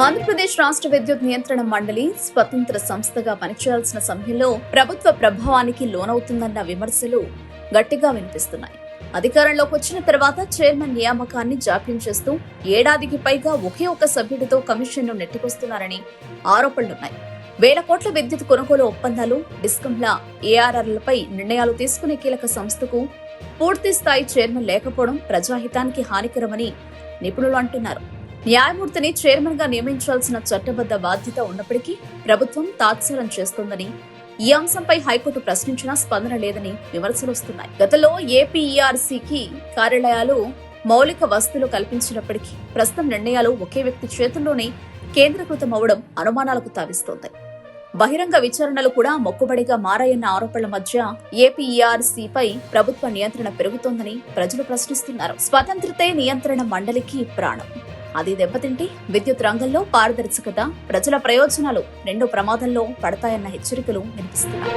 ఆంధ్రప్రదేశ్ రాష్ట్ర విద్యుత్ నియంత్రణ మండలి స్వతంత్ర సంస్థగా పనిచేయాల్సిన సమయంలో ప్రభుత్వ ప్రభావానికి లోనవుతుందన్న విమర్శలు గట్టిగా వినిపిస్తున్నాయి. అధికారంలోకి వచ్చిన తర్వాత చైర్మన్ నియామకాన్ని జాప్యం చేస్తూ ఏడాదికి పైగా ఒకే ఒక సభ్యుడితో కమిషన్ను నెట్టికొస్తున్నారని ఆరోపణలున్నాయి. వేల కోట్ల విద్యుత్ కొనుగోలు ఒప్పందాలు, డిస్కంల ఏఆర్ఆర్లపై నిర్ణయాలు తీసుకునే కీలక సంస్థకు పూర్తి స్థాయి చైర్మన్ లేకపోవడం ప్రజాహితానికి హానికరమని నిపుణులు అంటున్నారు. న్యాయమూర్తిని చైర్మన్ గా నియమించాల్సిన చట్టబద్ధ బాధ్యత ఉన్నప్పటికీ ప్రభుత్వం తాత్సారం చేస్తోందని, ఈ అంశంపై హైకోర్టు ప్రశ్నించినా స్పందన లేదని విమర్శలు వస్తున్నాయి. గతంలో ఏపీఈఆర్సీకి కార్యాలయాలు, మౌలిక వసతులు కల్పించినప్పటికీ ప్రస్తుతం నిర్ణయాలు ఒకే వ్యక్తి చేతుల్లోనే కేంద్రీకృతమవడం అనుమానాలకు తావిస్తోంది. బహిరంగ విచారణలు కూడా మొక్కుబడిగా మారాయన్న ఆరోపణల మధ్య ఏపీఈఆర్సీపై ప్రభుత్వ నియంత్రణ పెరుగుతోందని ప్రజలు ప్రశ్నిస్తున్నారు. స్వతంత్రతే నియంత్రణ మండలికి ప్రాణం. అది దెబ్బతింటే విద్యుత్ రంగంలో పారదర్శకత, ప్రజల ప్రయోజనాలు రెండు ప్రమాదంలో పడతాయన్న హెచ్చరికలు వినిపిస్తున్నాయి.